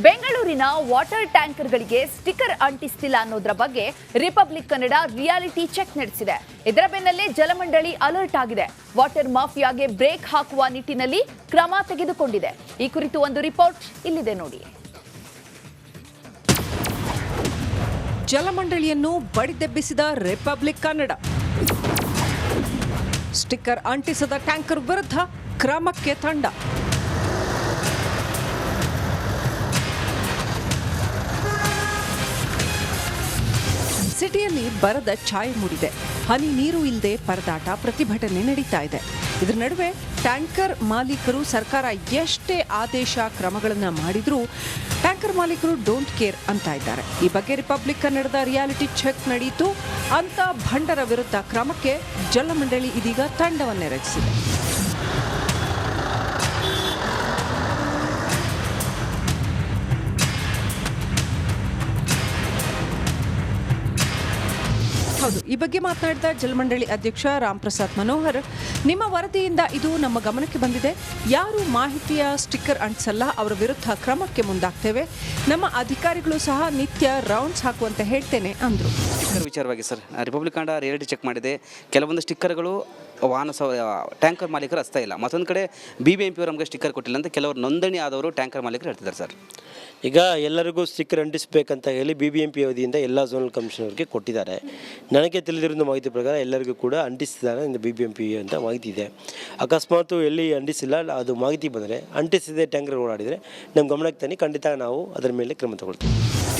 ಬೆಂಗಳೂರಿನ water ಟ್ಯಾಂಕರ್ಗಳಿಗೆ sticker ಅಂಟಿಸ್ತಿಲ್ಲ ಅನ್ನೋದರ ಬಗ್ಗೆ ರಿಪಬ್ಲಿಕ್ ಕನ್ನಡ ರಿಯಾಲಿಟಿ ಚೆಕ್ ನಡೆಸಿದೆ. ಇದರ ಬೆನ್ನಲ್ಲೇ ಜಲಮಂಡಳಿ ಅಲರ್ಟ್ ಆಗಿದೆ. ವಾಟರ್ ಮಾಫಿಯಾಗೆ ಬ್ರೇಕ್ ಹಾಕುವ ನಿಟ್ಟಿನಲ್ಲಿ ಕ್ರಮ ತೆಗೆದುಕೊಂಡಿದೆ. ಈ ಕುರಿತು ಒಂದು ರಿಪೋರ್ಟ್ ಇಲ್ಲಿದೆ ನೋಡಿ. ಜಲಮಂಡಳಿಯನ್ನು ಬಡಿದೆಬ್ಬಿಸಿದ ರಿಪಬ್ಲಿಕ್ ಕನ್ನಡ. ಸ್ಟಿಕ್ಕರ್ ಅಂಟಿಸದ ಟ್ಯಾಂಕರ್ ವಿರುದ್ಧ ಕ್ರಮಕ್ಕೆ ತಂಡ. ಸಿಟಿಯಲ್ಲಿ ಬರದ ಛಾಯೆ ಮೂಡಿದೆ. ಹನಿ ನೀರು ಇಲ್ಲದೆ ಪರದಾಟ, ಪ್ರತಿಭಟನೆ ನಡೀತಾ ಇದೆ. ಇದರ ನಡುವೆ ಟ್ಯಾಂಕರ್ ಮಾಲೀಕರು ಸರ್ಕಾರ ಎಷ್ಟೇ ಆದೇಶ ಕ್ರಮಗಳನ್ನು ಮಾಡಿದ್ರೂ ಟ್ಯಾಂಕರ್ ಮಾಲೀಕರು ಡೋಂಟ್ ಕೇರ್ ಅಂತ ಇದ್ದಾರೆ. ಈ ಬಗ್ಗೆ ರಿಪಬ್ಲಿಕ್ ಕನ್ನಡದ ರಿಯಾಲಿಟಿ ಚೆಕ್ ನಡೆಯಿತು. ಅಂತ ಭಂಡರ ವಿರುದ್ಧ ಕ್ರಮಕ್ಕೆ ಜಲಮಂಡಳಿ ಇದೀಗ ತಂಡವನ್ನೇ ರಚಿಸಿದೆ. ಹೌದು, ಈ ಬಗ್ಗೆ ಮಾತನಾಡಿದ ಜಲಮಂಡಳಿ ಅಧ್ಯಕ್ಷ ರಾಮ್ ಪ್ರಸಾದ್ ಮನೋಹರ್, ನಿಮ್ಮ ವರದಿಯಿಂದ ಇದು ನಮ್ಮ ಗಮನಕ್ಕೆ ಬಂದಿದೆ. ಯಾರು ಮಾಹಿತಿಯ ಸ್ಟಿಕ್ಕರ್ ಅಂಟಿಸಲ್ಲ ಅವರ ವಿರುದ್ಧ ಕ್ರಮಕ್ಕೆ ಮುಂದಾಗ್ತೇವೆ. ನಮ್ಮ ಅಧಿಕಾರಿಗಳು ಸಹ ನಿತ್ಯ ರೌಂಡ್ಸ್ ಹಾಕುವಂತೆ ಹೇಳ್ತೇನೆ ಅಂದರು. ಸ್ಟಿಕ್ಕರ್ ವಿಚಾರವಾಗಿ sir, Republic Kannada reality check ಮಾಡಿದೆ. ಕೆಲವೊಂದು ಸ್ಟಿಕ್ಕರ್ಗಳು ಟ್ಯಾಂಕರ್ ಮಾಲೀಕರು ಹಚ್ತಾ ಇಲ್ಲ. ಮತ್ತೊಂದು ಕಡೆ BBMP ಅವರು ನಮಗೆ ಸ್ಟಿಕ್ಕರ್ ಕೊಟ್ಟಿಲ್ಲ ಅಂತ ಕೆಲವರು ನೋಂದಣಿ ಆದವರು ಟ್ಯಾಂಕರ್ ಮಾಲೀಕರು ಹೇಳ್ತಿದ್ದಾರೆ ಸರ್. ಈಗ ಎಲ್ಲರಿಗೂ ಸ್ಟಿಕ್ಕರ್ ಅಂಟಿಸಬೇಕಂತ ಹೇಳಿ BBMP ಅವಧಿಯಿಂದ ಎಲ್ಲ ಝೋನಲ್ ಕಮಿಷನರ್ಗೆ ಕೊಟ್ಟಿದ್ದಾರೆ. ನನಗೆ ತಿಳಿದಿರೋ ಮಾಹಿತಿ ಪ್ರಕಾರ ಎಲ್ಲರಿಗೂ ಕೂಡ ಅಂಟಿಸಿದ್ದಾರೆ ಇಂದ BBMP ಅಂತ ಮಾಹಿತಿ ಇದೆ. ಅಕಸ್ಮಾತ್ ಎಲ್ಲಿ ಅಂಟಿಸಿಲ್ಲ ಅದು ಮಾಹಿತಿ ಬಂದರೆ ಅಂಟಿಸಿದೆ ಟ್ಯಾಂಕರ್ ಓಡಾಡಿದರೆ ನಮ್ಮ ಗಮನಕ್ಕೆ ತನ್ನಿ, ಖಂಡಿತ ನಾವು ಅದರ ಮೇಲೆ ಕ್ರಮ ತಗೊಳ್ತೀವಿ.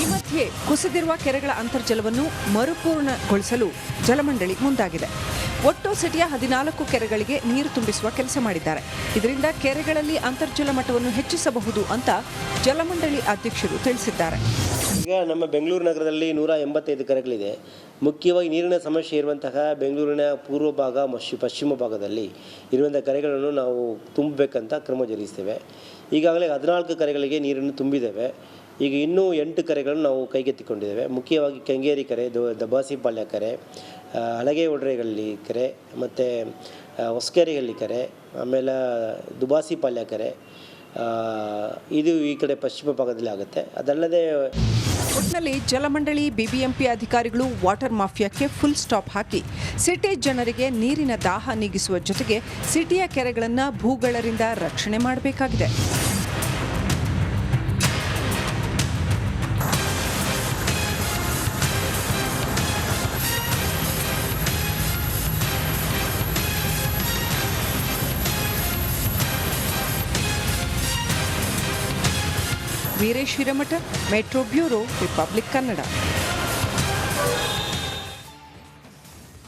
ಈ ಮಧ್ಯೆ ಕುಸಿದಿರುವ ಕೆರೆಗಳ ಅಂತರ್ಜಲವನ್ನು ಮರುಪೂರ್ಣಗೊಳಿಸಲು ಜಲಮಂಡಳಿ ಮುಂದಾಗಿದೆ. ಒಟ್ಟು ಸಿಟಿಯ 14 ಕೆರೆಗಳಿಗೆ ನೀರು ತುಂಬಿಸುವ ಕೆಲಸ ಮಾಡಿದ್ದಾರೆ. ಇದರಿಂದ ಕೆರೆಗಳಲ್ಲಿ ಅಂತರ್ಜಲ ಮಟ್ಟವನ್ನು ಹೆಚ್ಚಿಸಬಹುದು ಅಂತ ಜಲಮಂಡಳಿ ಅಧ್ಯಕ್ಷರು ತಿಳಿಸಿದ್ದಾರೆ. ಈಗ ನಮ್ಮ ಬೆಂಗಳೂರು ನಗರದಲ್ಲಿ 185 ಕೆರೆಗಳಿದೆ. ಮುಖ್ಯವಾಗಿ ನೀರಿನ ಸಮಸ್ಯೆ ಇರುವಂತಹ ಬೆಂಗಳೂರಿನ ಪೂರ್ವ ಭಾಗ ಮತ್ತು ಪಶ್ಚಿಮ ಭಾಗದಲ್ಲಿ ಇರುವಂಥ ಕೆರೆಗಳನ್ನು ನಾವು ತುಂಬಬೇಕಂತ ಕ್ರಮ ಜರುಗಿಸ್ತೇವೆ. ಈಗಾಗಲೇ 14 ಕೆರೆಗಳಿಗೆ ನೀರನ್ನು ತುಂಬಿದ್ದೇವೆ. ಈಗ ಇನ್ನೂ 8 ಕೆರೆಗಳನ್ನು ನಾವು ಕೈಗೆತ್ತಿಕೊಂಡಿದ್ದೇವೆ. ಮುಖ್ಯವಾಗಿ ಕೆಂಗೇರಿ ಕೆರೆ, ದಬಾಸಿಪಾಳ್ಯ ಕೆರೆ, ಹಲಗೆ ಒಡ್ರೆಗಲ್ಲಿ ಕೆರೆ, ಮತ್ತು ಹೊಸಕೆರೆಗಲ್ಲಿ ಕೆರೆ, ಆಮೇಲೆ ದುಬಾಸಿಪಾಳ್ಯ ಕೆರೆ, ಇದು ಈ ಕಡೆ ಪಶ್ಚಿಮ ಭಾಗದಲ್ಲಿ ಆಗುತ್ತೆ. ಅದಲ್ಲದೆ ಒಟ್ಟಿನಲ್ಲಿ ಜಲಮಂಡಳಿ BBMP ಅಧಿಕಾರಿಗಳು ವಾಟರ್ ಮಾಫಿಯಾಕ್ಕೆ ಫುಲ್ ಸ್ಟಾಪ್ ಹಾಕಿ ಸಿಟಿ ಜನರಿಗೆ ನೀರಿನ ದಾಹ ನೀಗಿಸುವ ಜೊತೆಗೆ ಸಿಟಿಯ ಕೆರೆಗಳನ್ನು ಭೂಗಳರಿಂದ ರಕ್ಷಣೆ ಮಾಡಬೇಕಾಗಿದೆ. Veeresh Hiremath, metro bureau, republic Kannada.